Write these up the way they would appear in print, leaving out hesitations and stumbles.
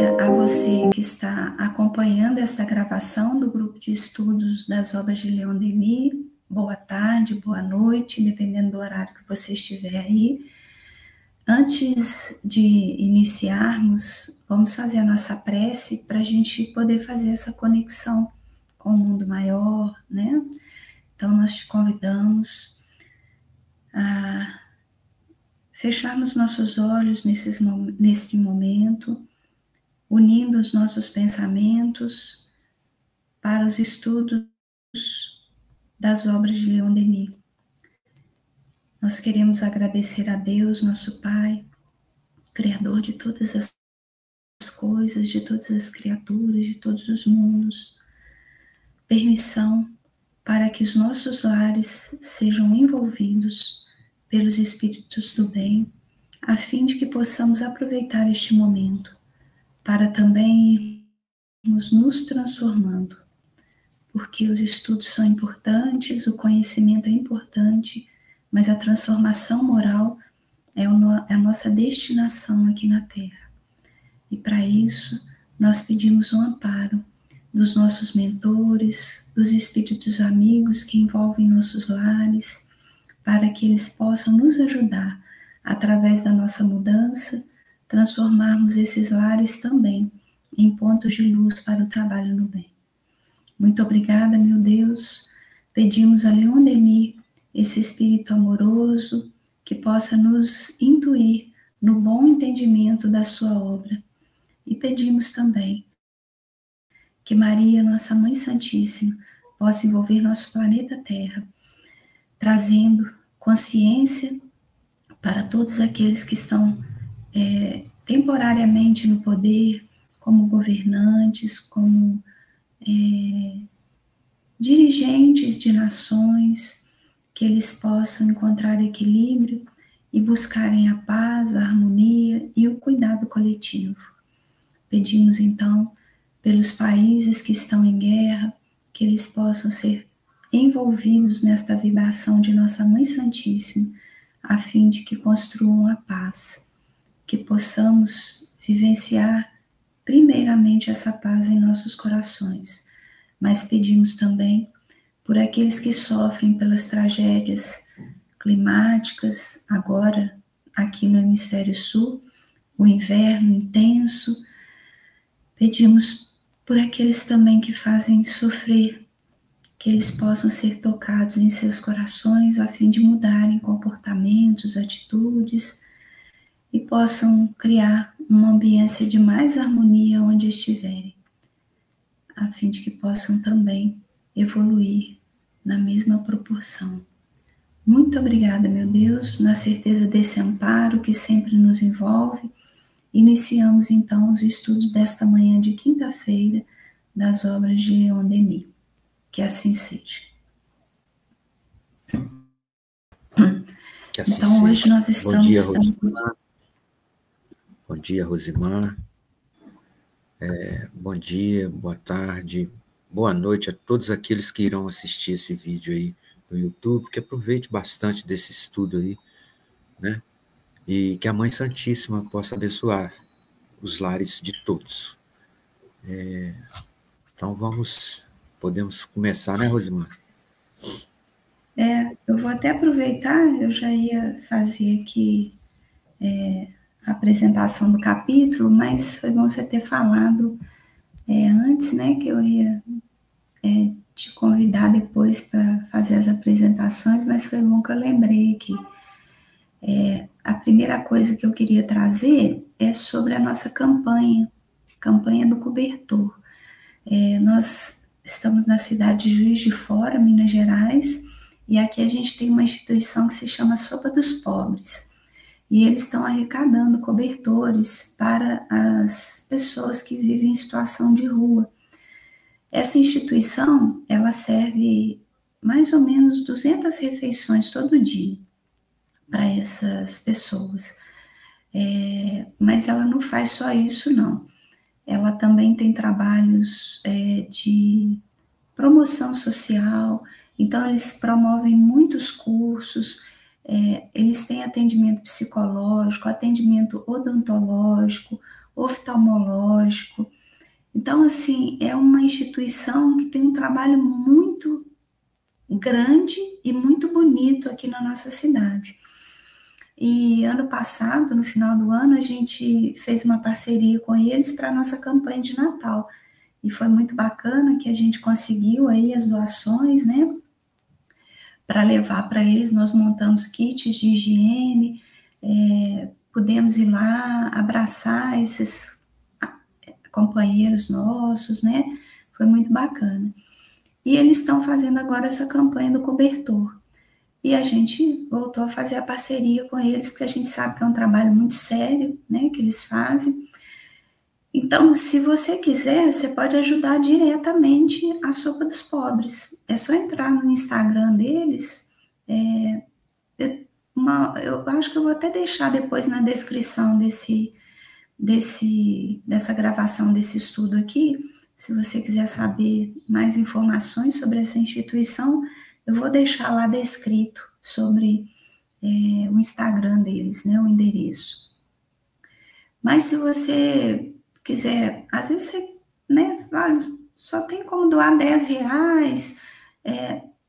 dia a você que está acompanhando esta gravação do grupo de estudos das obras de Leon Denis. Boa tarde, boa noite, dependendo do horário que você estiver aí. Antes de iniciarmos, vamos fazer a nossa prece para a gente poder fazer essa conexão com o mundo maior, né? Então, nós te convidamos a fecharmos nossos olhos nesse momento, unindo os nossos pensamentos para os estudos das obras de Leon Denis. Nós queremos agradecer a Deus, nosso Pai, Criador de todas as coisas, de todas as criaturas, de todos os mundos, permissão para que os nossos lares sejam envolvidos pelos Espíritos do bem, a fim de que possamos aproveitar este momento para também irmos nos transformando, porque os estudos são importantes, o conhecimento é importante, mas a transformação moral é a nossa destinação aqui na Terra. E para isso, nós pedimos um amparo dos nossos mentores, dos espíritos amigos que envolvem nossos lares, para que eles possam nos ajudar, através da nossa mudança, transformarmos esses lares também em pontos de luz para o trabalho no bem. Muito obrigada, meu Deus. Pedimos a Leon Denis, esse espírito amoroso, que possa nos intuir no bom entendimento da sua obra. E pedimos também que Maria, nossa Mãe Santíssima, possa envolver nosso planeta Terra, trazendo consciência para todos aqueles que estão temporariamente no poder, como governantes, como dirigentes de nações, que eles possam encontrar equilíbrio e buscarem a paz, a harmonia e o cuidado coletivo. Pedimos então pelos países que estão em guerra, que eles possam ser envolvidos nesta vibração de Nossa Mãe Santíssima, a fim de que construam a paz, que possamos vivenciar primeiramente essa paz em nossos corações, mas pedimos também por aqueles que sofrem pelas tragédias climáticas, agora aqui no Hemisfério Sul, o inverno intenso. Pedimos por aqueles também que fazem sofrer, que eles possam ser tocados em seus corações a fim de mudarem comportamentos, atitudes e possam criar uma ambiência de mais harmonia onde estiverem, a fim de que possam também evoluir na mesma proporção. Muito obrigada, meu Deus, na certeza desse amparo que sempre nos envolve. Iniciamos então os estudos desta manhã de quinta-feira das obras de Leon Denis. Que assim seja. Que assim então, seja. Hoje nós estamos... Bom dia, Rosimar. Bom dia, Rosimar. Bom dia, boa tarde, boa noite a todos aqueles que irão assistir esse vídeo aí no YouTube, que aproveite bastante desse estudo aí, né? E que a Mãe Santíssima possa abençoar os lares de todos. Então podemos começar, né, Rosimar? Eu vou até aproveitar, eu já ia fazer aqui a apresentação do capítulo, mas foi bom você ter falado antes, né, que eu ia te convidar depois para fazer as apresentações, mas foi bom que eu lembrei aqui. A primeira coisa que eu queria trazer é sobre a nossa campanha do cobertor. Nós estamos na cidade de Juiz de Fora, Minas Gerais, e aqui a gente tem uma instituição que se chama Sopa dos Pobres. E eles estão arrecadando cobertores para as pessoas que vivem em situação de rua. Essa instituição, ela serve mais ou menos 200 refeições todo dia para essas pessoas. Mas ela não faz só isso, não. Ela também tem trabalhos de promoção social, então eles promovem muitos cursos, eles têm atendimento psicológico, atendimento odontológico, oftalmológico. Então, assim, é uma instituição que tem um trabalho muito grande e muito bonito aqui na nossa cidade. E ano passado, no final do ano, a gente fez uma parceria com eles para a nossa campanha de Natal. E foi muito bacana que a gente conseguiu aí as doações, né? Para levar para eles, nós montamos kits de higiene, pudemos ir lá abraçar esses companheiros nossos, né? Foi muito bacana. E eles estão fazendo agora essa campanha do cobertor. E a gente voltou a fazer a parceria com eles, porque a gente sabe que é um trabalho muito sério, né, que eles fazem. Então, se você quiser, você pode ajudar diretamente a Sopa dos Pobres. É só entrar no Instagram deles. Eu acho que eu vou até deixar depois na descrição dessa gravação desse estudo aqui. Se você quiser saber mais informações sobre essa instituição, eu vou deixar lá descrito sobre o Instagram deles, né, o endereço. Mas se você quiser, às vezes você, né, só tem como doar R$10,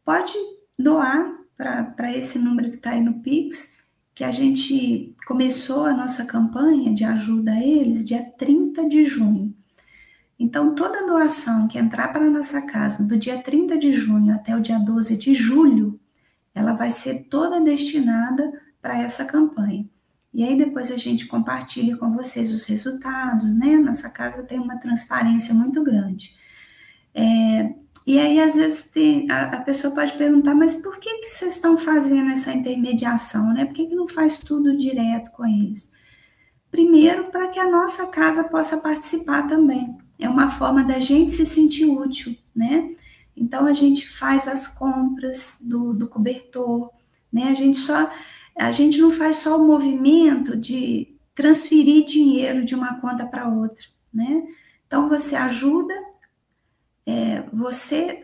pode doar para esse número que está aí no Pix, que a gente começou a nossa campanha de ajuda a eles dia 30 de junho. Então, toda doação que entrar para a nossa casa do dia 30 de junho até o dia 12 de julho, ela vai ser toda destinada para essa campanha. E aí depois a gente compartilha com vocês os resultados, né? Nossa casa tem uma transparência muito grande. E aí, às vezes, a pessoa pode perguntar, mas por que vocês estão fazendo essa intermediação, né? Por que não faz tudo direto com eles? Primeiro, para que a nossa casa possa participar também. É uma forma da gente se sentir útil, né? Então, a gente faz as compras do cobertor, né? A gente não faz só o movimento de transferir dinheiro de uma conta para outra, né? Então, você ajuda,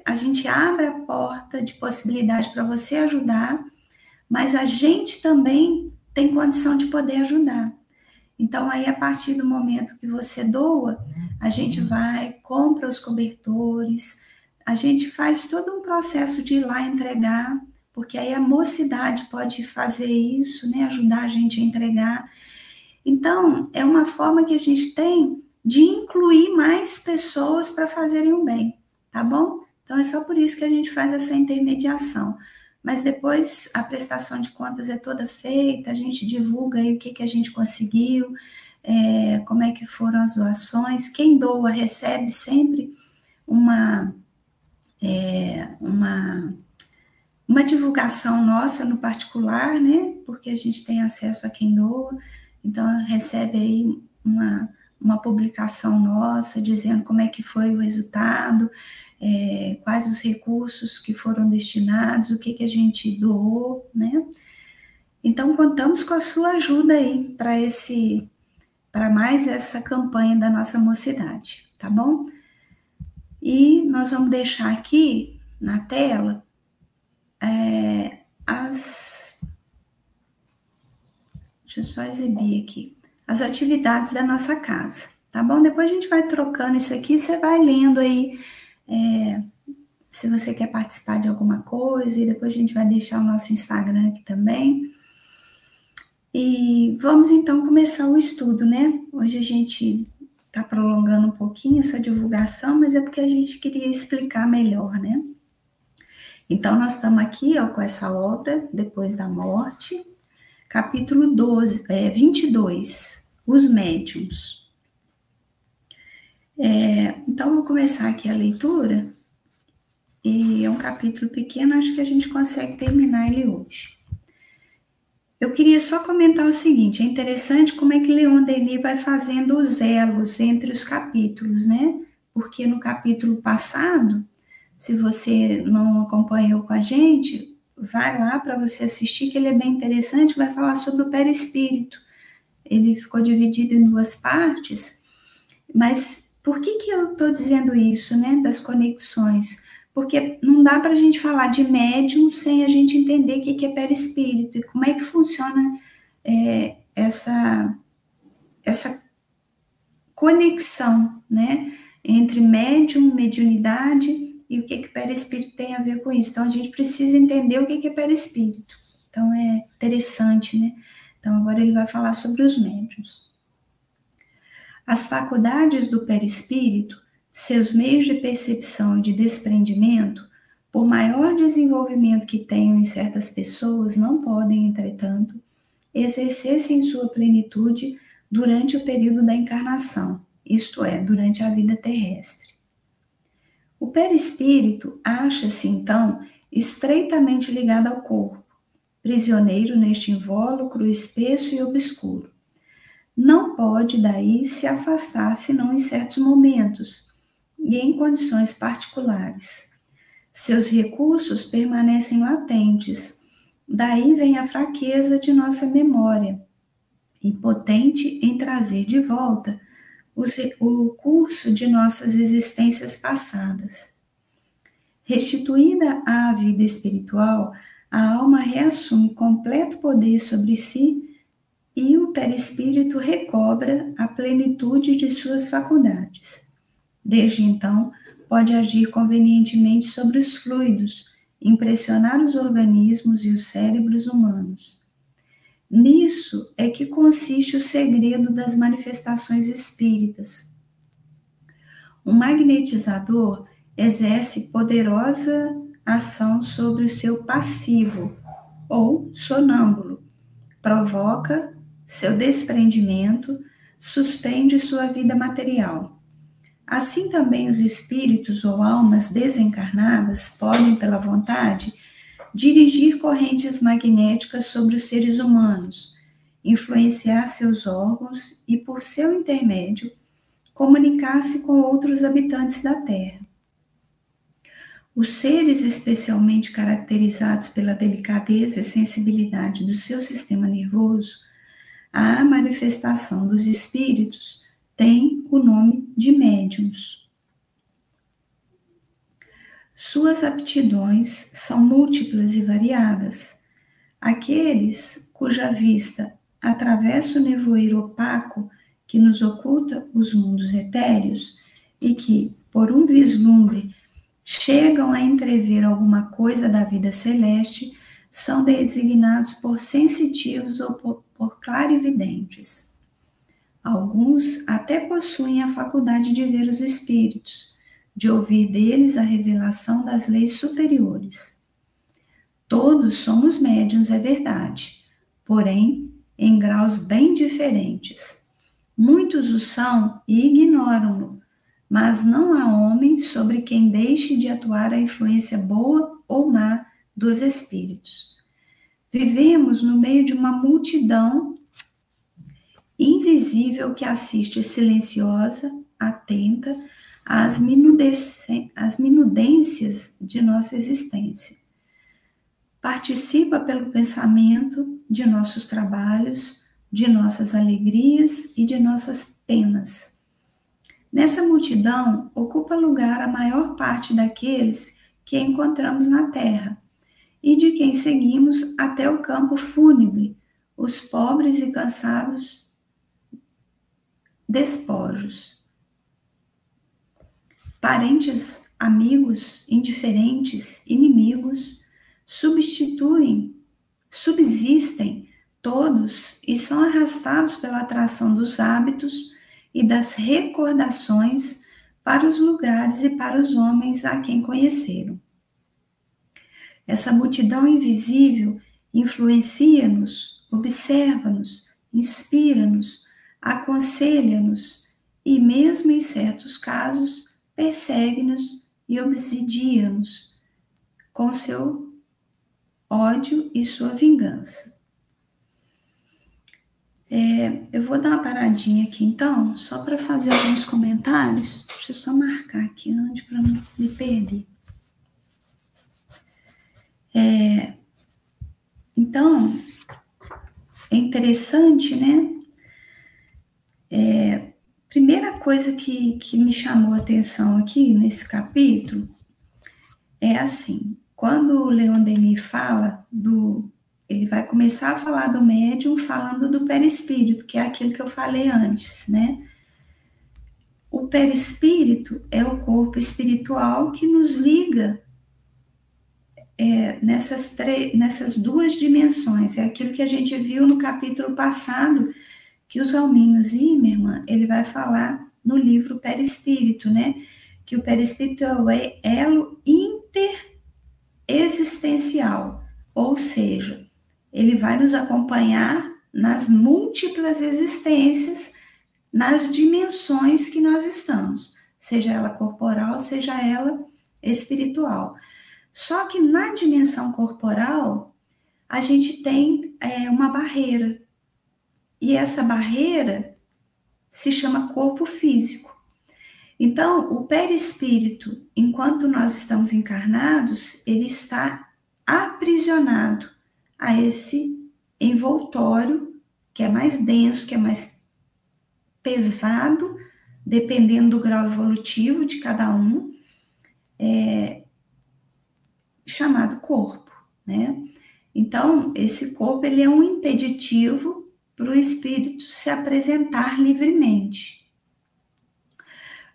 a gente abre a porta de possibilidade para você ajudar, mas a gente também tem condição de poder ajudar. Então, aí, a partir do momento que você doa, a gente vai, compra os cobertores, a gente faz todo um processo de ir lá entregar, porque aí a mocidade pode fazer isso, né, ajudar a gente a entregar. Então, é uma forma que a gente tem de incluir mais pessoas para fazerem o bem, tá bom? Então, é só por isso que a gente faz essa intermediação. Mas depois a prestação de contas é toda feita, a gente divulga aí o que a gente conseguiu, como é que foram as doações. Quem doa recebe sempre uma divulgação nossa no particular, né? Porque a gente tem acesso a quem doa, então recebe aí uma publicação nossa dizendo como é que foi o resultado, quais os recursos que foram destinados, o que a gente doou, né? Então, contamos com a sua ajuda aí para mais essa campanha da nossa mocidade, tá bom? E nós vamos deixar aqui na tela deixa eu só exibir aqui, as atividades da nossa casa, tá bom? Depois a gente vai trocando isso aqui, você vai lendo aí, se você quer participar de alguma coisa, e depois a gente vai deixar o nosso Instagram aqui também. E vamos então começar o estudo, né? Hoje a gente está prolongando um pouquinho essa divulgação, mas é porque a gente queria explicar melhor, né? Então, nós estamos aqui com essa obra, Depois da Morte, capítulo 22, Os Médiuns. Então, vou começar aqui a leitura, e é um capítulo pequeno, acho que a gente consegue terminar ele hoje. Eu queria só comentar o seguinte, é interessante como é que Leon Denis vai fazendo os elos entre os capítulos, né? Porque no capítulo passado, se você não acompanhou com a gente, vai lá para você assistir, que ele é bem interessante, vai falar sobre o perispírito. Ele ficou dividido em duas partes, mas por que eu estou dizendo isso, né, das conexões? Porque não dá para a gente falar de médium sem a gente entender o que é perispírito e como é que funciona essa conexão, né, entre médium, mediunidade e o que o perispírito tem a ver com isso. Então, a gente precisa entender o que é perispírito. Então, é interessante, né? Então, agora ele vai falar sobre os médiuns. As faculdades do perispírito, seus meios de percepção e de desprendimento, por maior desenvolvimento que tenham em certas pessoas, não podem, entretanto, exercer-se em sua plenitude durante o período da encarnação, isto é, durante a vida terrestre. O perispírito acha-se, então, estreitamente ligado ao corpo, prisioneiro neste invólucro espesso e obscuro. Não pode, daí, se afastar senão em certos momentos e em condições particulares. Seus recursos permanecem latentes, daí vem a fraqueza de nossa memória, impotente em trazer de volta o curso de nossas existências passadas. Restituída à vida espiritual, a alma reassume completo poder sobre si e o perispírito recobra a plenitude de suas faculdades. Desde então, pode agir convenientemente sobre os fluidos, impressionar os organismos e os cérebros humanos. Nisso é que consiste o segredo das manifestações espíritas. Um magnetizador exerce poderosa ação sobre o seu passivo, ou sonâmbulo, provoca seu desprendimento, suspende sua vida material. Assim também os espíritos ou almas desencarnadas podem, pela vontade, dirigir correntes magnéticas sobre os seres humanos, influenciar seus órgãos e, por seu intermédio, comunicar-se com outros habitantes da Terra. Os seres especialmente caracterizados pela delicadeza e sensibilidade do seu sistema nervoso, a manifestação dos espíritos tem o nome de médiuns. Suas aptidões são múltiplas e variadas. Aqueles cuja vista atravessa o nevoeiro opaco que nos oculta os mundos etéreos e que, por um vislumbre, chegam a entrever alguma coisa da vida celeste, são designados por sensitivos ou por clarividentes. Alguns até possuem a faculdade de ver os espíritos, de ouvir deles a revelação das leis superiores. Todos somos médiuns, é verdade, porém em graus bem diferentes. Muitos o são e ignoram-no, mas não há homem sobre quem deixe de atuar a influência boa ou má dos espíritos. Vivemos no meio de uma multidão invisível que assiste silenciosa, atenta às minudências de nossa existência. Participa pelo pensamento de nossos trabalhos, de nossas alegrias e de nossas penas. Nessa multidão, ocupa lugar a maior parte daqueles que encontramos na terra e de quem seguimos até o campo fúnebre, os pobres e cansados despojos. Parentes, amigos, indiferentes, inimigos, subsistem todos e são arrastados pela atração dos hábitos e das recordações para os lugares e para os homens a quem conheceram. Essa multidão invisível influencia-nos, observa-nos, inspira-nos, aconselha-nos e, mesmo em certos casos, persegue-nos e obsidia-nos com seu ódio e sua vingança. Eu vou dar uma paradinha aqui, então, só para fazer alguns comentários. Deixa eu só marcar aqui antes para não me perder. Então, é interessante, né? Primeira coisa que me chamou a atenção aqui nesse capítulo é assim, quando o Leon Denis fala ele vai começar a falar do médium falando do perispírito, que é aquilo que eu falei antes, né? o perispírito é o corpo espiritual que nos liga nessas duas dimensões. É aquilo que a gente viu no capítulo passado, que o Zalminho Zimmermann, ele vai falar no livro Perispírito, né? Que o perispírito é o elo interexistencial, ou seja, ele vai nos acompanhar nas múltiplas existências, nas dimensões que nós estamos, seja ela corporal, seja ela espiritual. Só que na dimensão corporal, a gente tem uma barreira, e essa barreira se chama corpo físico. Então, o perispírito, enquanto nós estamos encarnados, ele está aprisionado a esse envoltório que é mais denso, que é mais pesado, dependendo do grau evolutivo de cada um, chamado corpo, né? Então, esse corpo, ele é um impeditivo para o espírito se apresentar livremente.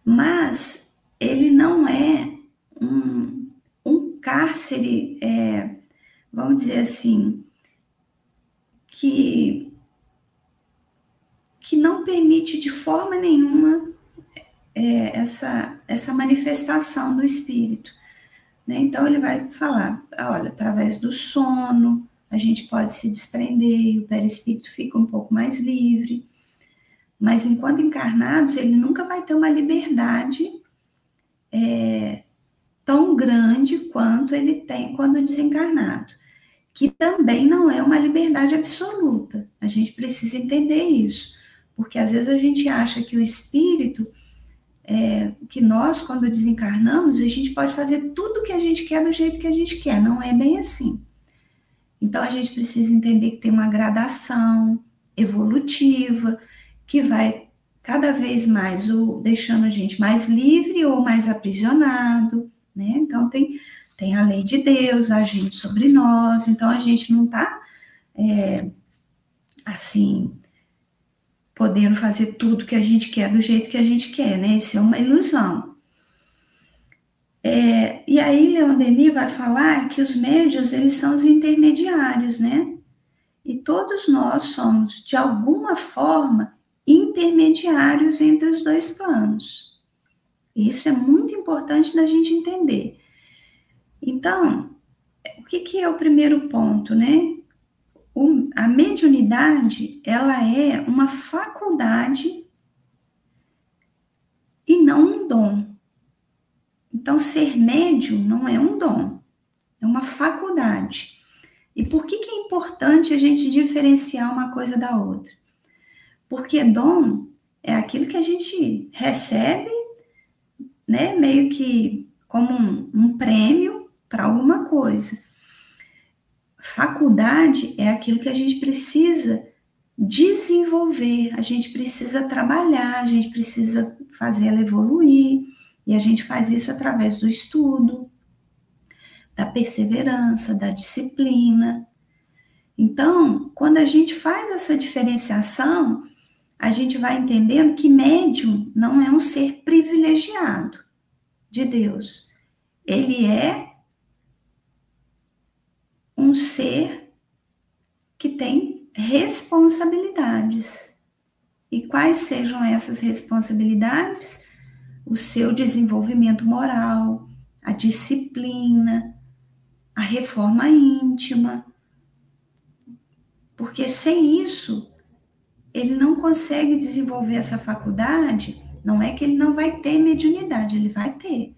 Mas ele não é um cárcere, vamos dizer assim, que não permite de forma nenhuma essa manifestação do espírito, né? Então ele vai falar, olha, através do sono, a gente pode se desprender, o perispírito fica um pouco mais livre, mas enquanto encarnados, ele nunca vai ter uma liberdade tão grande quanto ele tem quando desencarnado, que também não é uma liberdade absoluta. A gente precisa entender isso, porque às vezes a gente acha que o espírito, que nós, quando desencarnamos, a gente pode fazer tudo o que a gente quer do jeito que a gente quer. Não é bem assim. Então, a gente precisa entender que tem uma gradação evolutiva, que vai cada vez mais deixando a gente mais livre ou mais aprisionado, né? Então, tem a lei de Deus agindo sobre nós, então a gente não está, assim, podendo fazer tudo que a gente quer do jeito que a gente quer, né? Isso é uma ilusão. E aí, Leon Denis vai falar que os médiuns, eles são os intermediários, né? E todos nós somos, de alguma forma, intermediários entre os dois planos. Isso é muito importante da gente entender. Então, o que é o primeiro ponto, né? A mediunidade, ela é uma faculdade e não um dom. Então, ser médium não é um dom, é uma faculdade. E por que é importante a gente diferenciar uma coisa da outra? Porque dom é aquilo que a gente recebe, né, meio que como um prêmio para alguma coisa. Faculdade é aquilo que a gente precisa desenvolver, a gente precisa trabalhar, a gente precisa fazer ela evoluir, e a gente faz isso através do estudo, da perseverança, da disciplina. Então, quando a gente faz essa diferenciação, a gente vai entendendo que médium não é um ser privilegiado de Deus. Ele é um ser que tem responsabilidades. E quais sejam essas responsabilidades? O seu desenvolvimento moral, a disciplina, a reforma íntima. Porque sem isso, ele não consegue desenvolver essa faculdade. Não é que ele não vai ter mediunidade, ele vai ter.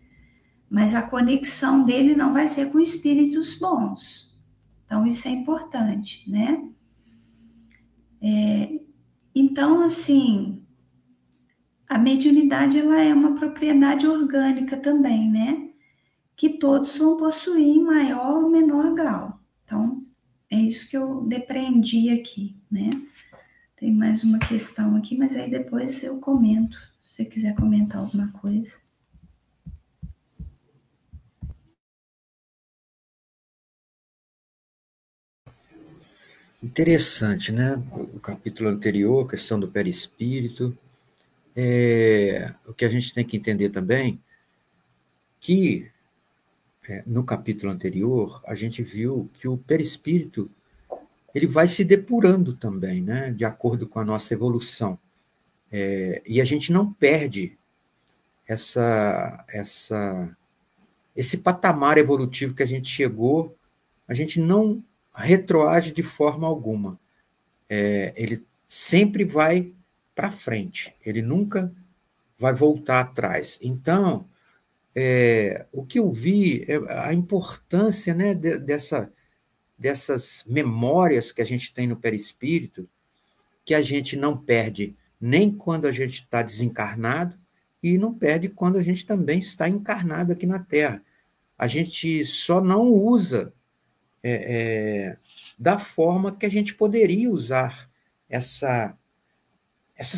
Mas a conexão dele não vai ser com espíritos bons. Então, isso é importante, né? Então, assim, a mediunidade, ela é uma propriedade orgânica também, né? Que todos vão possuir em maior ou menor grau. Então, é isso que eu depreendi aqui, né? Tem mais uma questão aqui, mas aí depois eu comento, se você quiser comentar alguma coisa. Interessante, né? O capítulo anterior, a questão do perispírito, o que a gente tem que entender também, que no capítulo anterior, a gente viu que o perispírito ele vai se depurando também, né, de acordo com a nossa evolução. E a gente não perde esse patamar evolutivo que a gente chegou, a gente não retroage de forma alguma. Ele sempre vai para frente, ele nunca vai voltar atrás. Então, o que eu vi é a importância, né, dessas memórias que a gente tem no perispírito, que a gente não perde nem quando a gente está desencarnado e não perde quando a gente também está encarnado aqui na Terra. A gente só não usa da forma que a gente poderia usar essas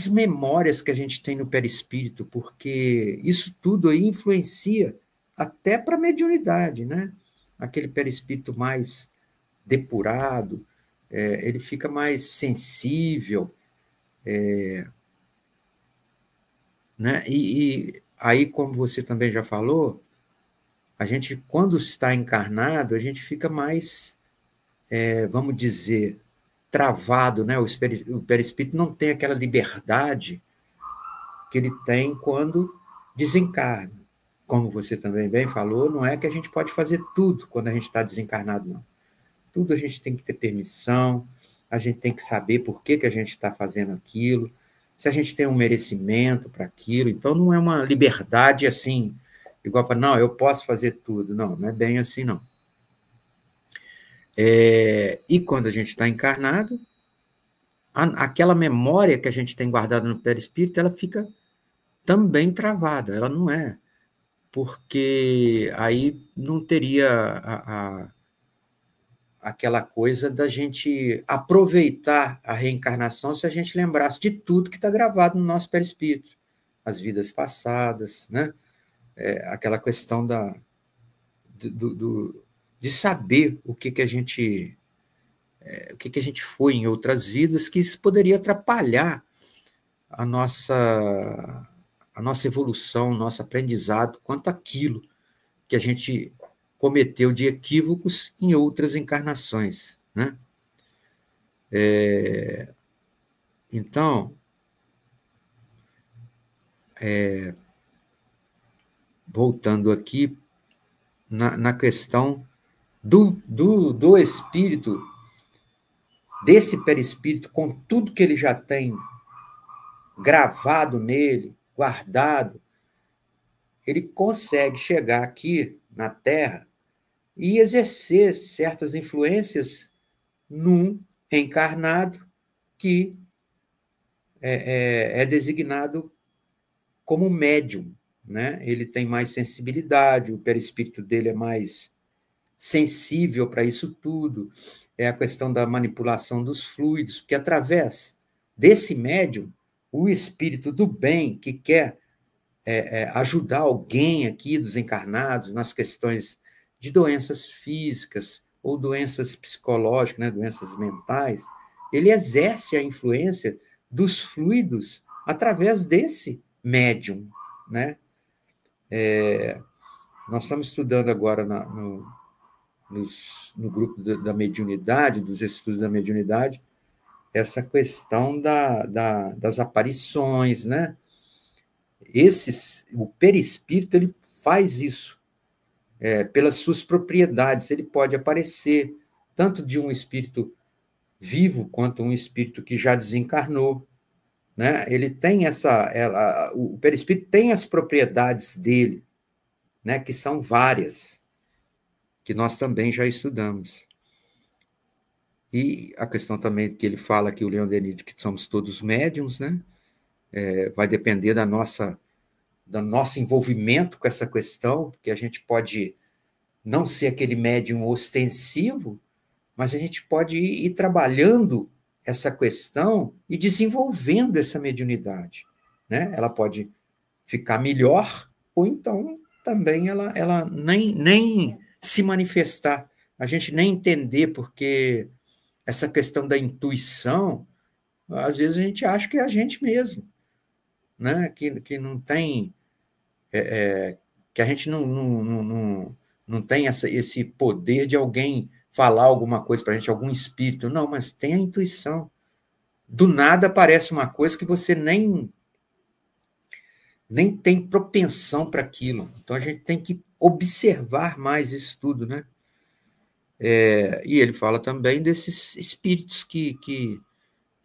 memórias que a gente tem no perispírito, porque isso tudo aí influencia até para a mediunidade, né? Aquele perispírito mais depurado, ele fica mais sensível, né? E aí, como você também já falou, a gente, quando está encarnado, a gente fica mais, vamos dizer, travado, né? O perispírito não tem aquela liberdade que ele tem quando desencarna. Como você também bem falou, não é que a gente pode fazer tudo quando a gente está desencarnado, não. Tudo a gente tem que ter permissão, a gente tem que saber por que a gente está fazendo aquilo, se a gente tem um merecimento para aquilo. Então, não é uma liberdade assim, igual para, não, eu posso fazer tudo. Não, não é bem assim, não. E quando a gente está encarnado, aquela memória que a gente tem guardada no perispírito, ela fica também travada, ela não é, porque aí não teria aquela coisa da gente aproveitar a reencarnação se a gente lembrasse de tudo que está gravado no nosso perispírito, as vidas passadas, né? Aquela questão de saber o que a gente foi em outras vidas, que isso poderia atrapalhar a nossa evolução, nosso aprendizado quanto àquilo que a gente cometeu de equívocos em outras encarnações, né? Então, voltando aqui na questão do espírito, desse perispírito, com tudo que ele já tem gravado nele, guardado, ele consegue chegar aqui na Terra e exercer certas influências num encarnado que é designado como médium, né? Ele tem mais sensibilidade, o perispírito dele é mais sensível para isso tudo, é a questão da manipulação dos fluidos, porque através desse médium, o espírito do bem que quer ajudar alguém aqui dos encarnados nas questões de doenças físicas ou doenças psicológicas, né, doenças mentais, ele exerce a influência dos fluidos através desse médium, né? Nós estamos estudando agora no grupo da mediunidade, dos estudos da mediunidade, essa questão das aparições, né? O perispírito ele faz isso pelas suas propriedades. Ele pode aparecer tanto de um espírito vivo quanto um espírito que já desencarnou, né? Ele tem o perispírito tem as propriedades dele, né? Que são várias, que nós também já estudamos. E a questão também que ele fala aqui, o Leon Denis, que somos todos médiums, né? Vai depender do nosso envolvimento com essa questão, porque a gente pode não ser aquele médium ostensivo, mas a gente pode ir trabalhando essa questão e desenvolvendo essa mediunidade, né? Ela pode ficar melhor, ou então também ela nem se manifestar, a gente nem entender, porque essa questão da intuição, às vezes a gente acha que é a gente mesmo, né? Que não tem, que a gente não tem esse poder de alguém falar alguma coisa para a gente, algum espírito. Não, mas tem a intuição. Do nada aparece uma coisa que você nem tem propensão para aquilo. Então, a gente tem que observar mais isso tudo, né? E ele fala também desses espíritos que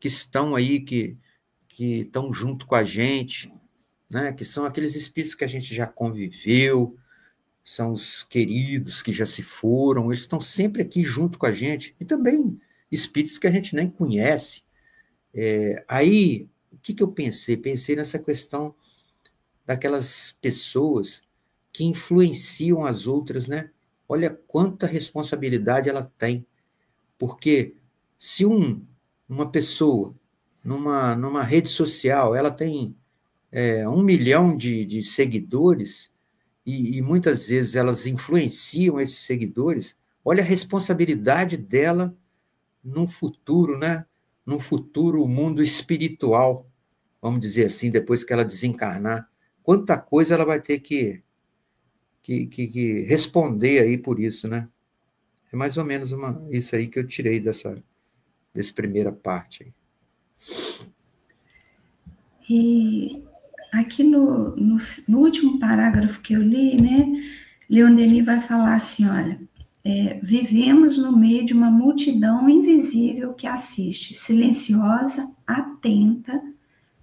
estão aí, que estão junto com a gente, né? Que são aqueles espíritos que a gente já conviveu, são os queridos que já se foram, eles estão sempre aqui junto com a gente, e também espíritos que a gente nem conhece. Aí, o que eu pensei? Pensei nessa questão daquelas pessoas que influenciam as outras, né? Olha quanta responsabilidade ela tem, porque se uma pessoa, numa rede social, ela tem 1 milhão de seguidores, e muitas vezes elas influenciam esses seguidores, olha a responsabilidade dela num futuro, né? Num futuro mundo espiritual, vamos dizer assim, depois que ela desencarnar. Quanta coisa ela vai ter que responder aí por isso, né? É mais ou menos isso aí que eu tirei dessa primeira parte aí. E aqui no último parágrafo que eu li, né, Leon Denis vai falar assim, olha, vivemos no meio de uma multidão invisível que assiste, silenciosa, atenta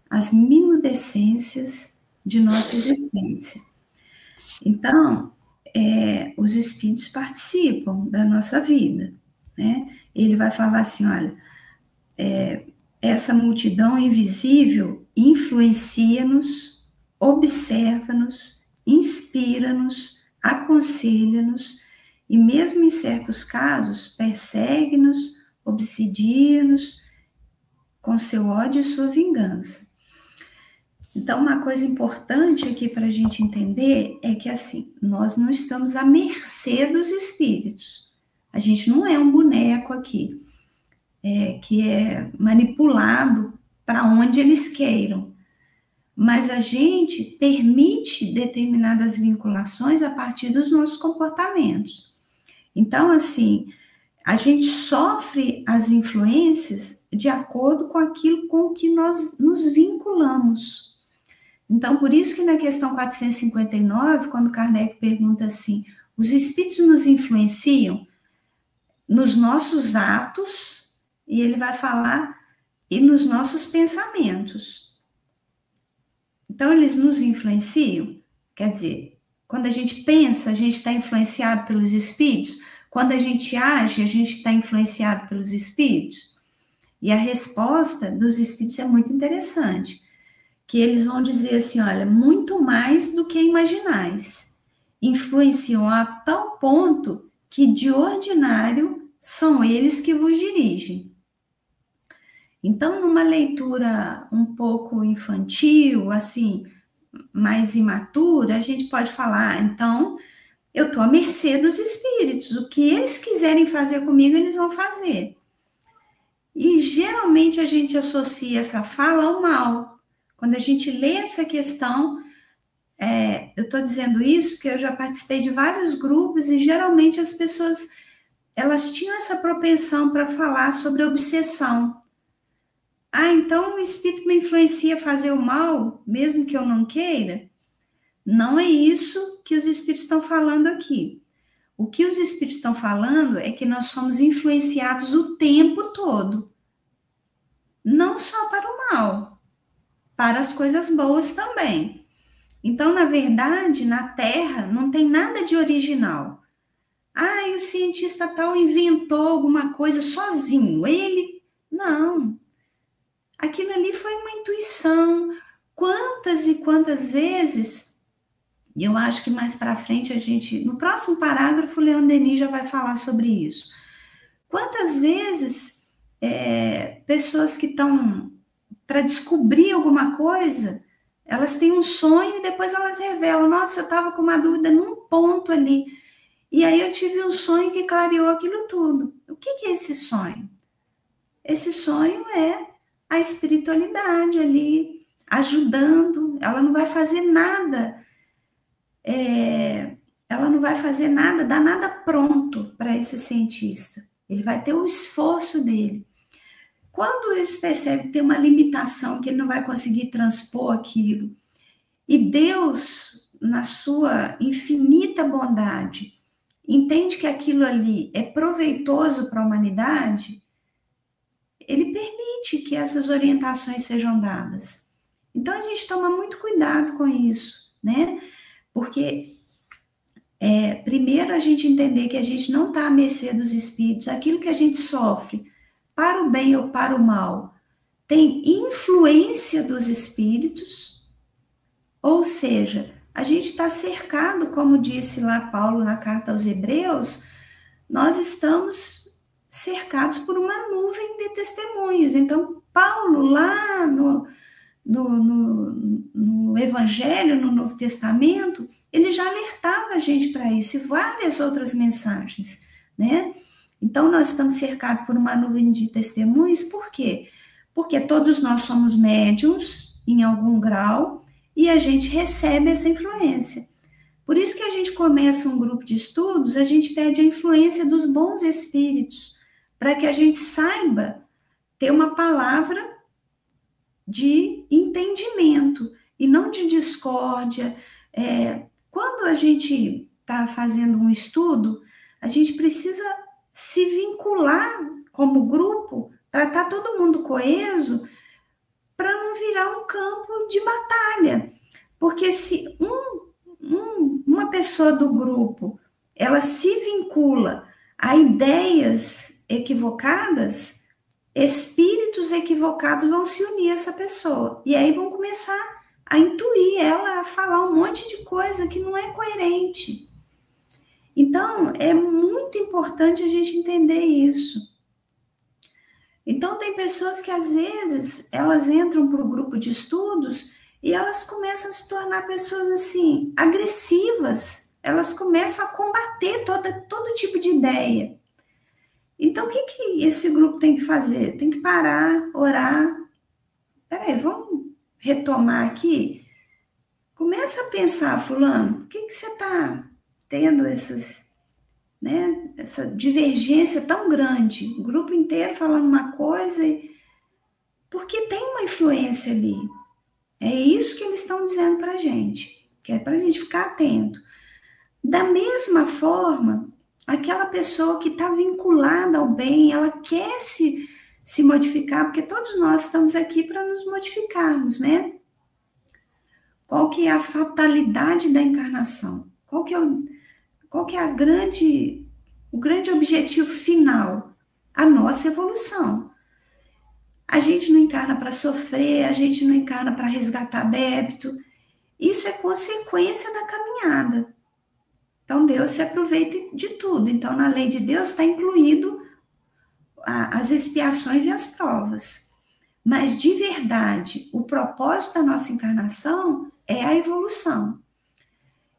às minudescências de nossa existência. Então, os espíritos participam da nossa vida, né? Ele vai falar assim, olha, essa multidão invisível influencia-nos, observa-nos, inspira-nos, aconselha-nos e, mesmo em certos casos, persegue-nos, obsidia-nos com seu ódio e sua vingança. Então, uma coisa importante aqui para a gente entender é que, assim, nós não estamos à mercê dos espíritos. A gente não é um boneco aqui, que é manipulado para onde eles queiram. Mas a gente permite determinadas vinculações a partir dos nossos comportamentos. Então, assim, a gente sofre as influências de acordo com aquilo com que nós nos vinculamos. Então, por isso que na questão 459, quando Kardec pergunta assim, os espíritos nos influenciam nos nossos atos, e ele vai falar, e nos nossos pensamentos. Então, eles nos influenciam, quer dizer, quando a gente pensa, a gente está influenciado pelos espíritos, quando a gente age, a gente está influenciado pelos espíritos. E a resposta dos espíritos é muito interessante, que eles vão dizer assim, olha, muito mais do que imaginais. Influenciam a tal ponto que, de ordinário, são eles que vos dirigem. Então, numa leitura um pouco infantil, assim, mais imatura, a gente pode falar, então, eu estou à mercê dos espíritos, o que eles quiserem fazer comigo, eles vão fazer. E, geralmente, a gente associa essa fala ao mal. Quando a gente lê essa questão, eu estou dizendo isso porque eu já participei de vários grupos e, geralmente, as pessoas, elas tinham essa propensão para falar sobre obsessão. Então o espírito me influencia a fazer o mal, mesmo que eu não queira? Não é isso que os espíritos estão falando aqui. O que os espíritos estão falando é que nós somos influenciados o tempo todo. Não só para o mal, para as coisas boas também. Então, na verdade, na Terra não tem nada de original. O cientista tal inventou alguma coisa sozinho, ele... Não. Aquilo ali foi uma intuição. Quantas e quantas vezes, e eu acho que mais para frente no próximo parágrafo, o Leon Denis já vai falar sobre isso. Quantas vezes pessoas que estão para descobrir alguma coisa, elas têm um sonho e depois elas revelam, nossa, eu estava com uma dúvida num ponto ali, e aí eu tive um sonho que clareou aquilo tudo. O que é esse sonho? Esse sonho é a espiritualidade ali, ajudando, ela não vai fazer nada, dar nada pronto para esse cientista. Ele vai ter o esforço dele. Quando eles percebem que tem uma limitação, que ele não vai conseguir transpor aquilo, e Deus, na sua infinita bondade, entende que aquilo ali é proveitoso para a humanidade, ele permite que essas orientações sejam dadas. Então, a gente toma muito cuidado com isso, né? Porque, primeiro, a gente entender que a gente não está à mercê dos espíritos, aquilo que a gente sofre, para o bem ou para o mal, tem influência dos espíritos, ou seja, a gente está cercado, como disse lá Paulo na carta aos Hebreus, nós estamos cercados por uma nuvem de testemunhas. Então, Paulo, lá no Evangelho, no Novo Testamento, ele já alertava a gente para isso, e várias outras mensagens, né? Então, nós estamos cercados por uma nuvem de testemunhos, por quê? Porque todos nós somos médiuns, em algum grau, e a gente recebe essa influência. Por isso que a gente começa um grupo de estudos, a gente pede a influência dos bons espíritos, para que a gente saiba ter uma palavra de entendimento, e não de discórdia. Quando a gente está fazendo um estudo, a gente precisa se vincular como grupo, para estar todo mundo coeso, para não virar um campo de batalha. Porque se uma pessoa do grupo, ela se vincula a ideias equivocadas, espíritos equivocados vão se unir a essa pessoa. E aí vão começar a intuir ela a falar um monte de coisa que não é coerente. Então, é muito importante a gente entender isso. Então, tem pessoas que, às vezes, elas entram para o grupo de estudos e elas começam a se tornar pessoas, assim, agressivas. Elas começam a combater todo tipo de ideia. Então, o que esse grupo tem que fazer? Tem que parar, orar. Peraí, vamos retomar aqui? Começa a pensar, fulano, por que você está tendo essa divergência tão grande, o grupo inteiro falando uma coisa, porque tem uma influência ali. É isso que eles estão dizendo para a gente, que é para a gente ficar atento. Da mesma forma, aquela pessoa que está vinculada ao bem, ela quer se modificar, porque todos nós estamos aqui para nos modificarmos, né? Qual que é a fatalidade da encarnação? Qual que é o grande objetivo final? A nossa evolução. A gente não encarna para sofrer, a gente não encarna para resgatar débito. Isso é consequência da caminhada. Então, Deus se aproveita de tudo. Então, na lei de Deus está incluído as expiações e as provas. Mas, de verdade, o propósito da nossa encarnação é a evolução.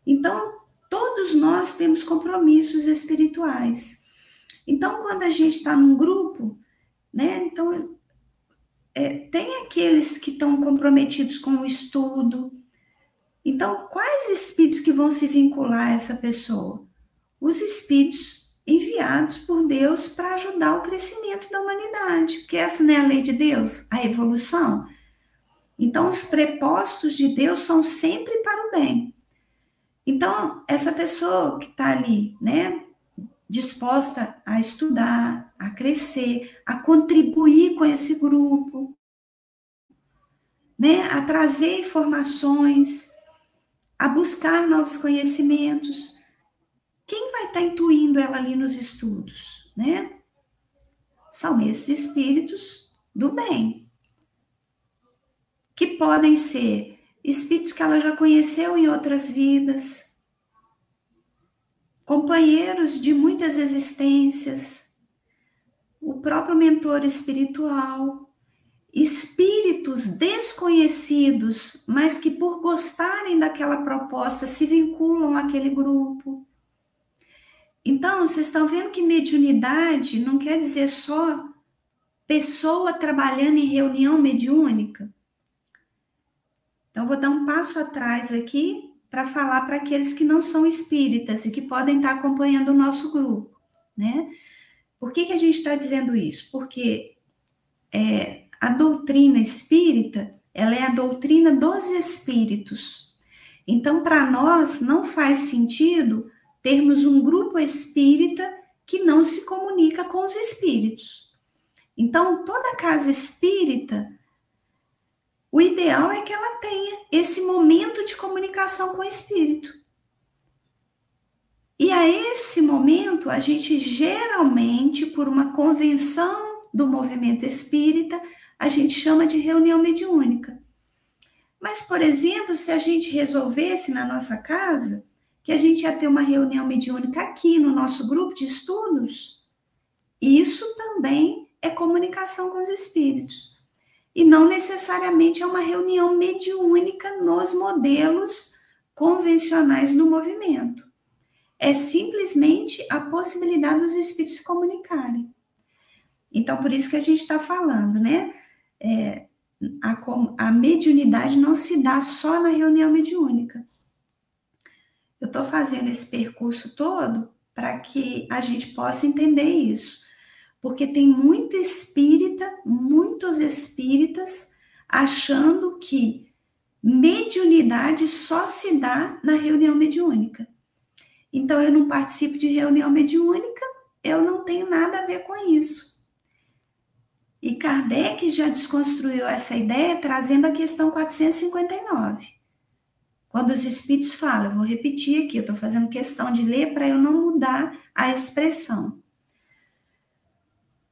Então, todos nós temos compromissos espirituais. Então, quando a gente está num grupo, né? Então, tem aqueles que estão comprometidos com o estudo. Então, quais espíritos que vão se vincular a essa pessoa? Os espíritos enviados por Deus para ajudar o crescimento da humanidade, porque essa não é a lei de Deus, a evolução. Então, os prepostos de Deus são sempre para o bem. Então, essa pessoa que está ali, né, disposta a estudar, a crescer, a contribuir com esse grupo, né, a trazer informações, a buscar novos conhecimentos. Quem vai estar intuindo ela ali nos estudos, né? São esses espíritos do bem, que podem ser espíritos que ela já conheceu em outras vidas, companheiros de muitas existências, o próprio mentor espiritual, espíritos desconhecidos, mas que por gostarem daquela proposta se vinculam àquele grupo. Então, vocês estão vendo que mediunidade não quer dizer só pessoa trabalhando em reunião mediúnica. Então, vou dar um passo atrás aqui para falar para aqueles que não são espíritas e que podem estar acompanhando o nosso grupo, né? Por que a gente está dizendo isso? Porque a doutrina espírita, ela é a doutrina dos espíritos. Então, para nós, não faz sentido termos um grupo espírita que não se comunica com os espíritos. Então, toda casa espírita, o ideal é que ela tenha esse momento de comunicação com o espírito. E a esse momento, a gente geralmente, por uma convenção do movimento espírita, a gente chama de reunião mediúnica. Mas, por exemplo, se a gente resolvesse na nossa casa que a gente ia ter uma reunião mediúnica aqui no nosso grupo de estudos, isso também é comunicação com os espíritos. E não necessariamente é uma reunião mediúnica nos modelos convencionais do movimento. É simplesmente a possibilidade dos espíritos se comunicarem. Então, por isso que a gente está falando, né? A mediunidade não se dá só na reunião mediúnica. Eu estou fazendo esse percurso todo para que a gente possa entender isso. Porque tem muito espírita, muitos espíritas, achando que mediunidade só se dá na reunião mediúnica. Então, eu não participo de reunião mediúnica, eu não tenho nada a ver com isso. E Kardec já desconstruiu essa ideia trazendo a questão 459. Quando os espíritos falam, eu vou repetir aqui, eu estou fazendo questão de ler para eu não mudar a expressão.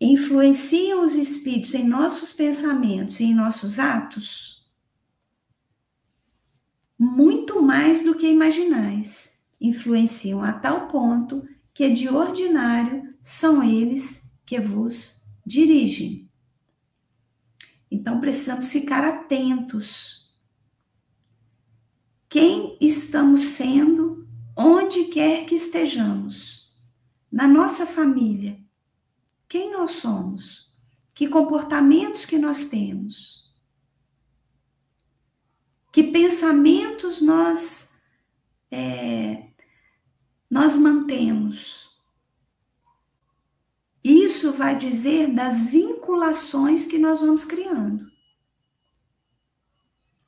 Influenciam os espíritos em nossos pensamentos e em nossos atos? Muito mais do que imaginais. Influenciam a tal ponto que de ordinário são eles que vos dirigem. Então, precisamos ficar atentos. Quem estamos sendo, onde quer que estejamos, na nossa família, quem nós somos, que comportamentos que nós temos, que pensamentos nós mantemos. Isso vai dizer das vinculações que nós vamos criando.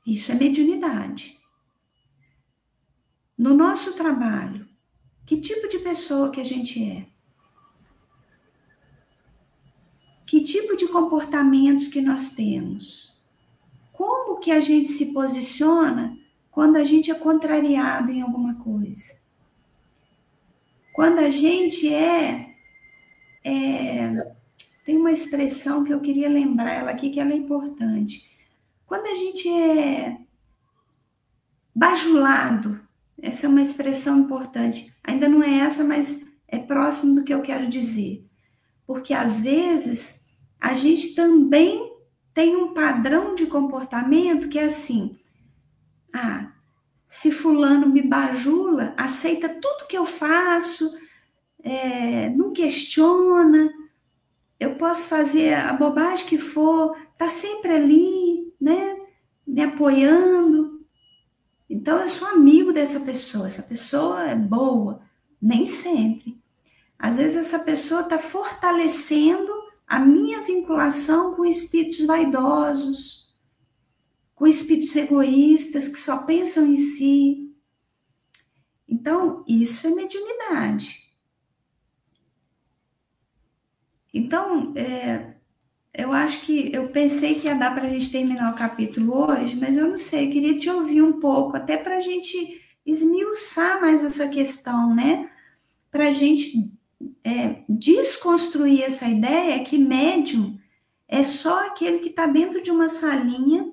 Isso é mediunidade. No nosso trabalho, que tipo de pessoa que a gente é? Que tipo de comportamentos que nós temos? Como que a gente se posiciona quando a gente é contrariado em alguma coisa? Quando a gente tem uma expressão que eu queria lembrar ela aqui, que ela é importante. Quando a gente é bajulado, essa é uma expressão importante. Ainda não é essa, mas é próximo do que eu quero dizer. Porque, às vezes, a gente também tem um padrão de comportamento que é assim, se fulano me bajula, aceita tudo que eu faço, não questiona, eu posso fazer a bobagem que for, tá sempre ali, né, me apoiando. Então, eu sou amigo dessa pessoa, essa pessoa é boa, nem sempre. Às vezes, essa pessoa está fortalecendo a minha vinculação com espíritos vaidosos, com espíritos egoístas que só pensam em si. Então, isso é mediunidade. Então, eu acho que eu pensei que ia dar para a gente terminar o capítulo hoje, mas eu não sei, eu queria te ouvir um pouco, até para a gente esmiuçar mais essa questão, né? Para a gente desconstruir essa ideia que médium é só aquele que está dentro de uma salinha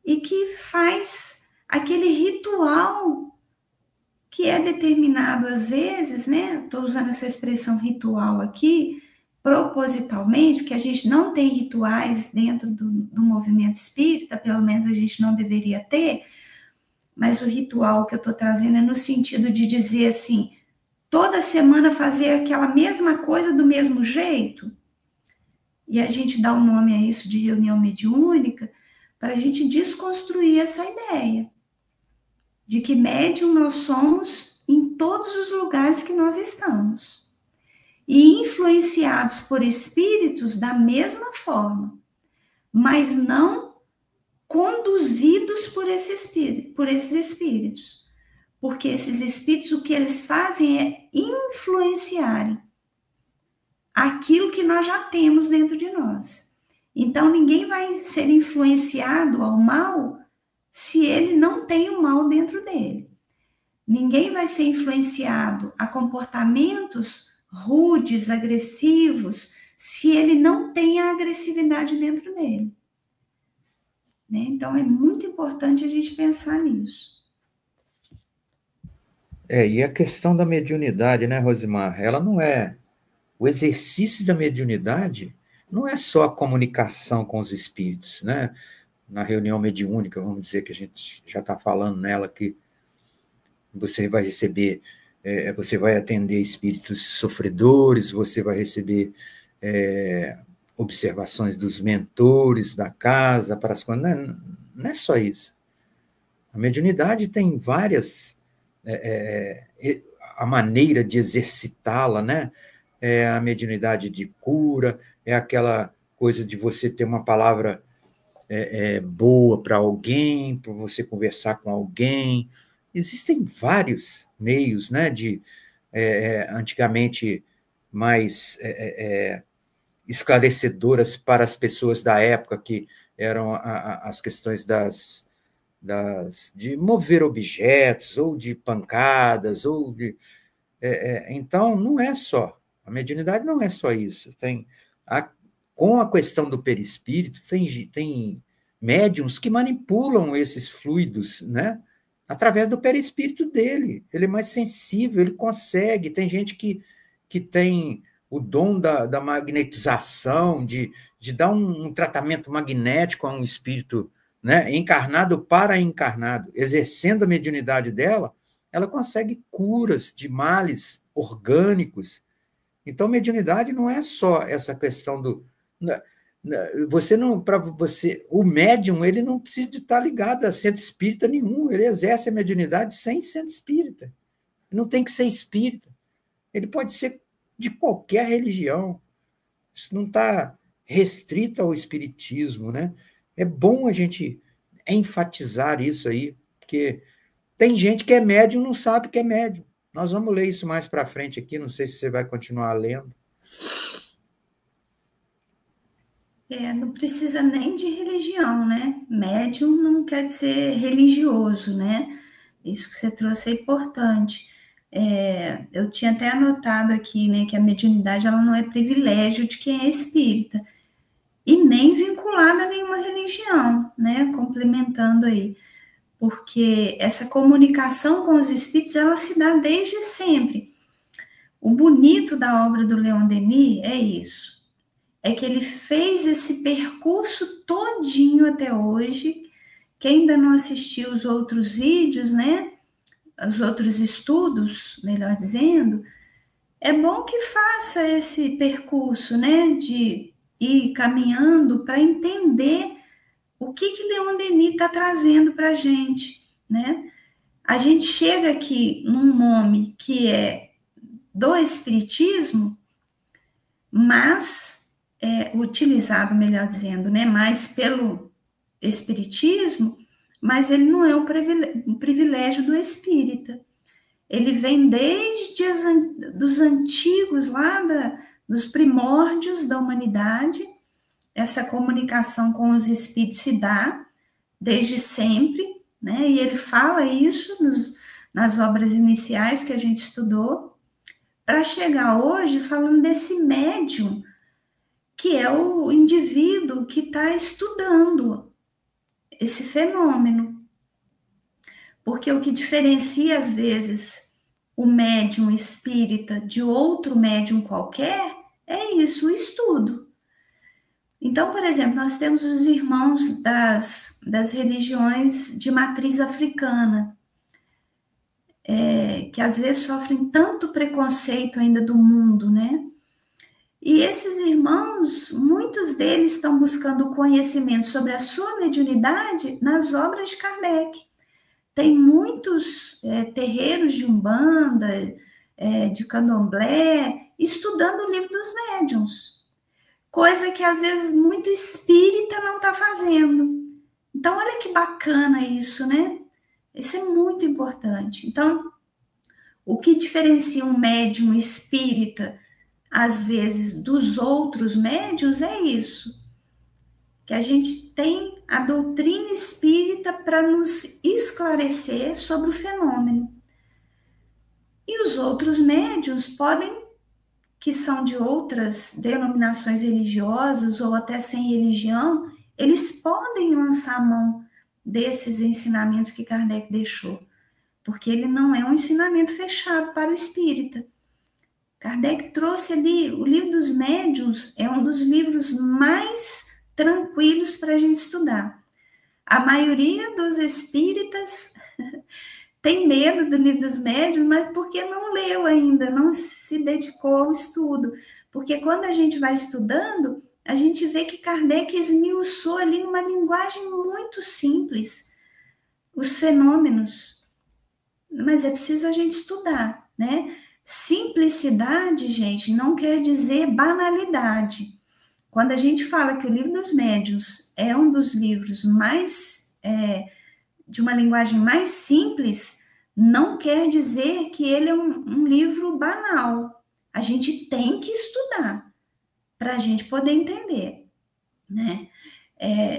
e que faz aquele ritual que é determinado às vezes, né? Estou usando essa expressão ritual aqui, propositalmente, porque a gente não tem rituais dentro do movimento espírita, pelo menos a gente não deveria ter, mas o ritual que eu estou trazendo é no sentido de dizer assim, toda semana fazer aquela mesma coisa do mesmo jeito, e a gente dá o nome a isso de reunião mediúnica, para a gente desconstruir essa ideia de que médium nós somos em todos os lugares que nós estamos. E influenciados por espíritos da mesma forma, mas não conduzidos por esses espíritos. Porque esses espíritos, o que eles fazem é influenciarem aquilo que nós já temos dentro de nós. Então, ninguém vai ser influenciado ao mal se ele não tem o mal dentro dele. Ninguém vai ser influenciado a comportamentos rudes, agressivos, se ele não tem a agressividade dentro dele. Né? Então, é muito importante a gente pensar nisso. E a questão da mediunidade, né, Rosimar? Ela não é... O exercício da mediunidade não é só a comunicação com os espíritos, né? Na reunião mediúnica, vamos dizer que a gente já está falando nela, que você vai receber, você vai atender espíritos sofredores, você vai receber observações dos mentores da casa, para as coisas. Não é só isso. A mediunidade tem várias... a maneira de exercitá-la, né? É a mediunidade de cura, é aquela coisa de você ter uma palavra boa para alguém, para você conversar com alguém. Existem vários meios, né, de antigamente mais esclarecedoras para as pessoas da época, que eram as questões de mover objetos, ou de pancadas, ou de... então, não é só. A mediunidade não é só isso. Com a questão do perispírito, tem médiums que manipulam esses fluidos, né? Através do perispírito dele. Ele é mais sensível, ele consegue. Tem gente que tem o dom da magnetização, de dar um tratamento magnético a um espírito, né? Encarnado para encarnado. Exercendo a mediunidade dela, ela consegue curas de males orgânicos. Então, mediunidade não é só essa questão do... Você não, para você, o médium, ele não precisa de estar ligado a centro espírita nenhum, ele exerce a mediunidade sem centro espírita. Ele não tem que ser espírita. Ele pode ser de qualquer religião. Isso não está restrito ao espiritismo, né? É bom a gente enfatizar isso aí, porque tem gente que é médium e não sabe que é médium. Nós vamos ler isso mais para frente aqui, não sei se você vai continuar lendo. Não precisa nem de religião, né? Médium não quer dizer religioso, né? Isso que você trouxe é importante. Eu tinha até anotado aqui, né, que a mediunidade ela não é privilégio de quem é espírita e nem vinculada a nenhuma religião, né? Complementando aí, porque essa comunicação com os espíritos ela se dá desde sempre. O bonito da obra do Leon Denis é isso. É que ele fez esse percurso todinho até hoje. Quem ainda não assistiu os outros vídeos, né? Os outros estudos, melhor dizendo, é bom que faça esse percurso, né? De ir caminhando para entender o que Leon Denis está trazendo para a gente, né? A gente chega aqui num nome que é do Espiritismo, mas... utilizado, melhor dizendo, né, mais pelo espiritismo, mas ele não é o privilégio do espírita. Ele vem desde dos antigos, lá dos primórdios da humanidade. Essa comunicação com os espíritos se dá desde sempre, né, e ele fala isso nas obras iniciais que a gente estudou, para chegar hoje falando desse médium, que é o indivíduo que está estudando esse fenômeno. Porque o que diferencia, às vezes, o médium espírita de outro médium qualquer é isso, o estudo. Então, por exemplo, nós temos os irmãos das religiões de matriz africana, que às vezes sofrem tanto preconceito ainda do mundo, né? E esses irmãos, muitos deles estão buscando conhecimento sobre a sua mediunidade nas obras de Kardec. Tem muitos terreiros de Umbanda, de Candomblé, estudando o livro dos médiuns. Coisa que, às vezes, muito espírita não está fazendo. Então, olha que bacana isso, né? Isso é muito importante. Então, o que diferencia um médium espírita, às vezes, dos outros médiuns é isso. Que a gente tem a doutrina espírita para nos esclarecer sobre o fenômeno. E os outros médiuns podem, que são de outras denominações religiosas ou até sem religião, eles podem lançar a mão desses ensinamentos que Kardec deixou, porque ele não é um ensinamento fechado para o espírita. Kardec trouxe ali, o livro dos médiuns é um dos livros mais tranquilos para a gente estudar. A maioria dos espíritas tem medo do livro dos médiuns, mas porque não leu ainda, não se dedicou ao estudo. Porque quando a gente vai estudando, a gente vê que Kardec esmiuçou ali numa linguagem muito simples os fenômenos. Mas é preciso a gente estudar, né? Simplicidade, gente, não quer dizer banalidade. Quando a gente fala que o livro dos médiuns é um dos livros mais, de uma linguagem mais simples, não quer dizer que ele é um livro banal. A gente tem que estudar para a gente poder entender, né?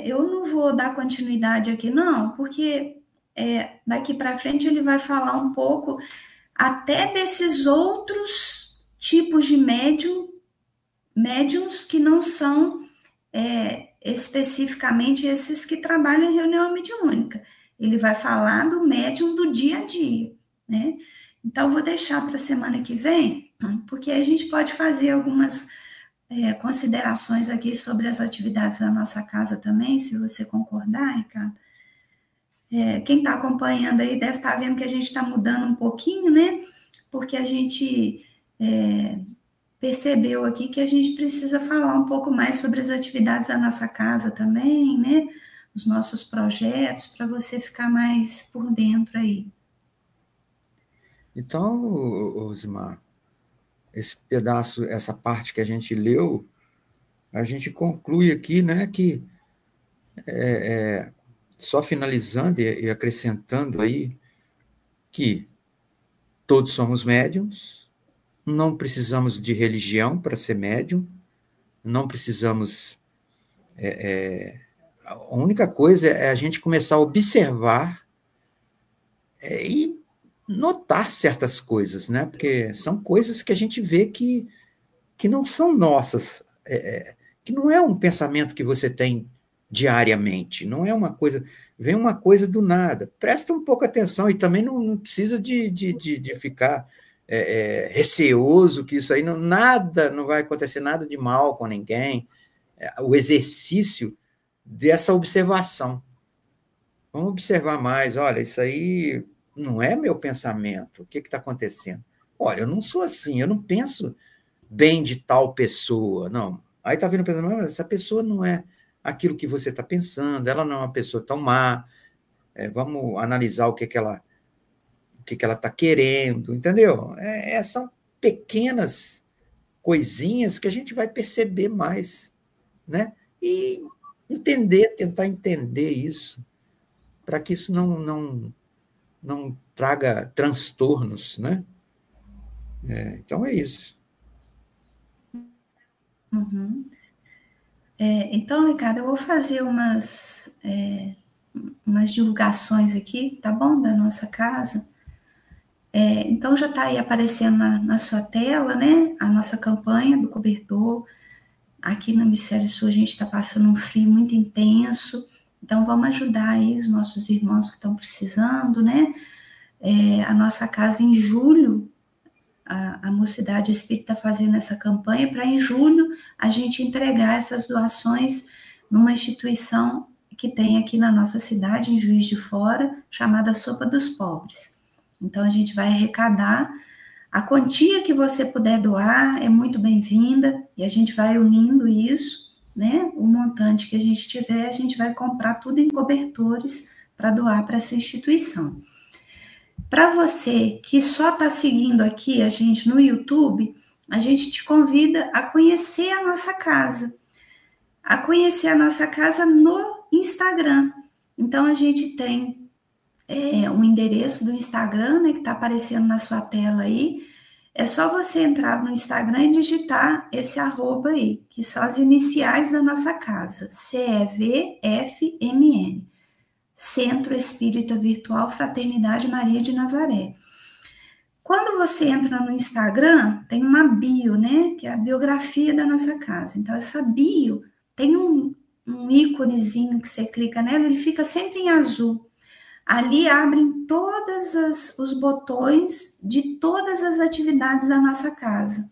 Eu não vou dar continuidade aqui, não, porque daqui para frente ele vai falar um pouco até desses outros tipos de médiums que não são especificamente esses que trabalham em reunião mediúnica. Ele vai falar do médium do dia a dia, né? Então, vou deixar para a semana que vem, porque a gente pode fazer algumas considerações aqui sobre as atividades da nossa casa também, se você concordar, Ricardo. Quem está acompanhando aí deve estar vendo que a gente está mudando um pouquinho, né? Porque a gente percebeu aqui que a gente precisa falar um pouco mais sobre as atividades da nossa casa também, né? Os nossos projetos, para você ficar mais por dentro aí. Então, Osmar, esse pedaço, essa parte que a gente leu, a gente conclui aqui, né, que só finalizando e acrescentando aí que todos somos médiums, não precisamos de religião para ser médium, não precisamos... a única coisa é a gente começar a observar e notar certas coisas, né? Porque são coisas que a gente vê que não são nossas, que não é um pensamento que você tem diariamente, não é uma coisa, vem uma coisa do nada. Presta um pouco atenção e também não precisa de ficar receoso que isso aí não vai acontecer nada de mal com ninguém. O exercício dessa observação. Vamos observar mais. Olha, isso aí não é meu pensamento. O que está acontecendo? Olha, eu não sou assim, eu não penso bem de tal pessoa, não. Aí está vindo pensando, mas essa pessoa não é aquilo que você está pensando, ela não é uma pessoa tão má. Vamos analisar o que ela está querendo, entendeu? São pequenas coisinhas que a gente vai perceber mais, né? E tentar entender isso, para que isso não traga transtornos, né? Então é isso. Uhum. Então, Ricardo, eu vou fazer umas divulgações aqui, tá bom? Da nossa casa. Então, já está aí aparecendo na sua tela, né? A nossa campanha do cobertor. Aqui no Hemisfério Sul, a gente está passando um frio muito intenso. Então, vamos ajudar aí os nossos irmãos que estão precisando, né? A nossa casa, em julho, a Mocidade Espírita está fazendo essa campanha para, em julho, a gente entregar essas doações numa instituição que tem aqui na nossa cidade, em Juiz de Fora, chamada Sopa dos Pobres. Então, a gente vai arrecadar A quantia que você puder doar é muito bem-vinda, e a gente vai unindo isso, né? O montante que a gente tiver, a gente vai comprar tudo em cobertores para doar para essa instituição. Para você que só está seguindo aqui a gente no YouTube, a gente te convida a conhecer a nossa casa, no Instagram. Então, a gente tem um endereço do Instagram, né, que está aparecendo na sua tela aí. É só você entrar no Instagram e digitar esse arroba aí, que são as iniciais da nossa casa, CEVFMN, Centro Espírita Virtual Fraternidade Maria de Nazaré. Quando você entra no Instagram, tem uma bio, né, que é a biografia da nossa casa. Então, essa bio tem um íconezinho que você clica nela, ele fica sempre em azul. Ali abrem todos os botões de todas as atividades da nossa casa.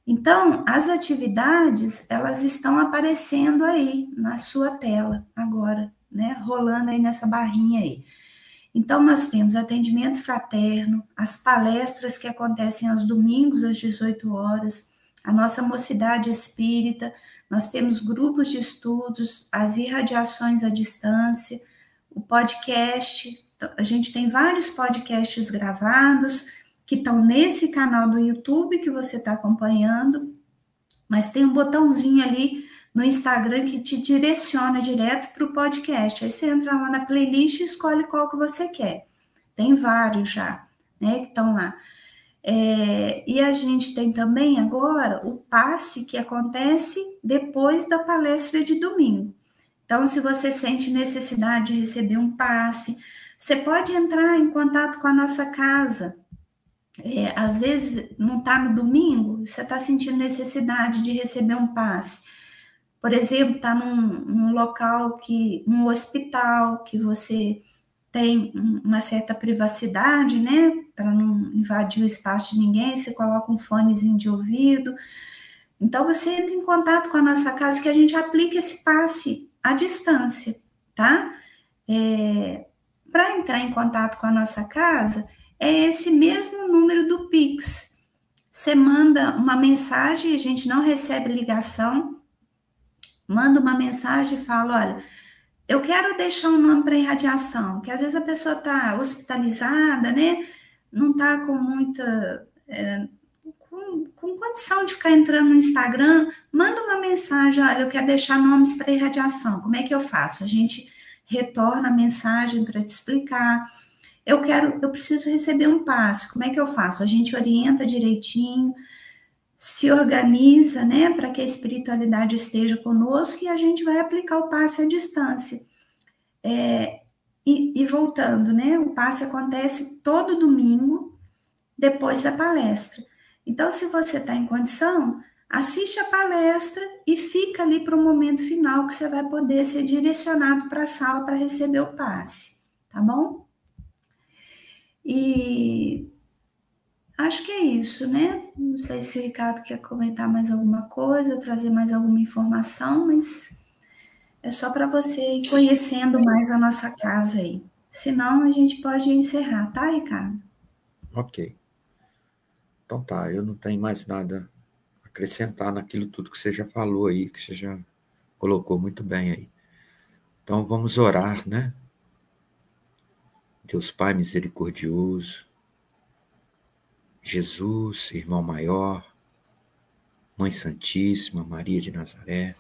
Então, as atividades, elas estão aparecendo aí na sua tela agora, né? Rolando aí nessa barrinha aí. Então, nós temos atendimento fraterno, as palestras que acontecem aos domingos às 18 horas, a nossa mocidade espírita, nós temos grupos de estudos, as irradiações à distância, o podcast, a gente tem vários podcasts gravados que estão nesse canal do YouTube que você está acompanhando, mas tem um botãozinho ali no Instagram que te direciona direto para o podcast. Aí você entra lá na playlist e escolhe qual que você quer. Tem vários já, né, que estão lá. E a gente tem também agora o passe que acontece depois da palestra de domingo. Então, se você sente necessidade de receber um passe, você pode entrar em contato com a nossa casa. Às vezes não está no domingo, você está sentindo necessidade de receber um passe. Por exemplo, está num local num hospital que você tem uma certa privacidade, né? Para não invadir o espaço de ninguém, você coloca um fonezinho de ouvido. Então, você entra em contato com a nossa casa que a gente aplica esse passe à distância, tá? Para entrar em contato com a nossa casa, é esse mesmo número do Pix. Você manda uma mensagem, a gente não recebe ligação, manda uma mensagem e fala, olha, eu quero deixar um nome para irradiação, que às vezes a pessoa está hospitalizada, né? Não está com muita... com condição de ficar entrando no Instagram, manda uma mensagem, olha, eu quero deixar nomes para irradiação, como é que eu faço? A gente retorna a mensagem para te explicar. Eu preciso receber um passe, como é que eu faço? A gente orienta direitinho, se organiza, né, para que a espiritualidade esteja conosco e a gente vai aplicar o passe à distância. E voltando, né, o passe acontece todo domingo, depois da palestra. Então, se você está em condição, assiste a palestra e fica ali para o momento final que você vai poder ser direcionado para a sala para receber o passe, tá bom? E acho que é isso, né? Não sei se o Ricardo quer comentar mais alguma coisa, trazer mais alguma informação, mas é só para você ir conhecendo mais a nossa casa aí. Senão, a gente pode encerrar, tá, Ricardo? Ok. Então tá, eu não tenho mais nada a acrescentar naquilo tudo que você já falou aí, que você já colocou muito bem aí. Então vamos orar, né? Deus Pai misericordioso, Jesus, irmão maior, Mãe Santíssima, Maria de Nazaré,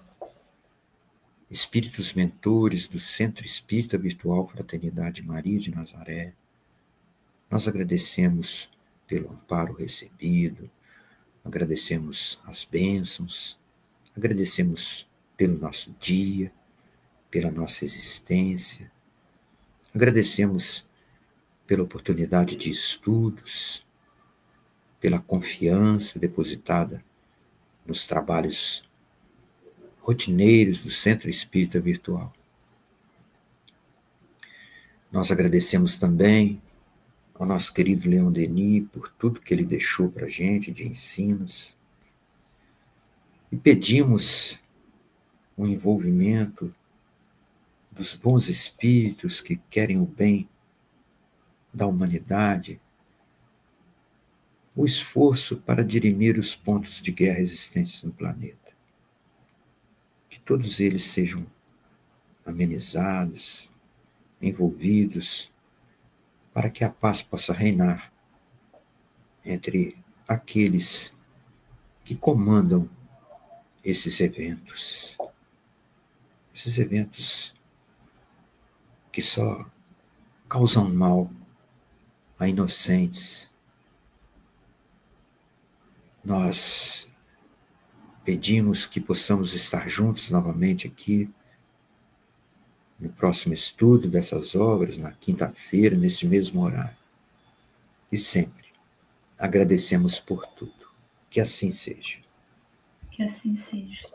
espíritos mentores do Centro Espírita Virtual Fraternidade Maria de Nazaré, nós agradecemos pelo amparo recebido, agradecemos as bênçãos, agradecemos pelo nosso dia, pela nossa existência, agradecemos pela oportunidade de estudos, pela confiança depositada nos trabalhos rotineiros do Centro Espírita Virtual. Nós agradecemos também ao nosso querido Leon Denis por tudo que ele deixou para a gente de ensinos e pedimos o envolvimento dos bons espíritos que querem o bem da humanidade, o esforço para dirimir os pontos de guerra existentes no planeta. Que todos eles sejam amenizados, envolvidos, para que a paz possa reinar entre aqueles que comandam esses eventos. Esses eventos que só causam mal a inocentes. Nós pedimos que possamos estar juntos novamente aqui, no próximo estudo dessas obras, na quinta-feira, nesse mesmo horário. E sempre agradecemos por tudo. Que assim seja. Que assim seja.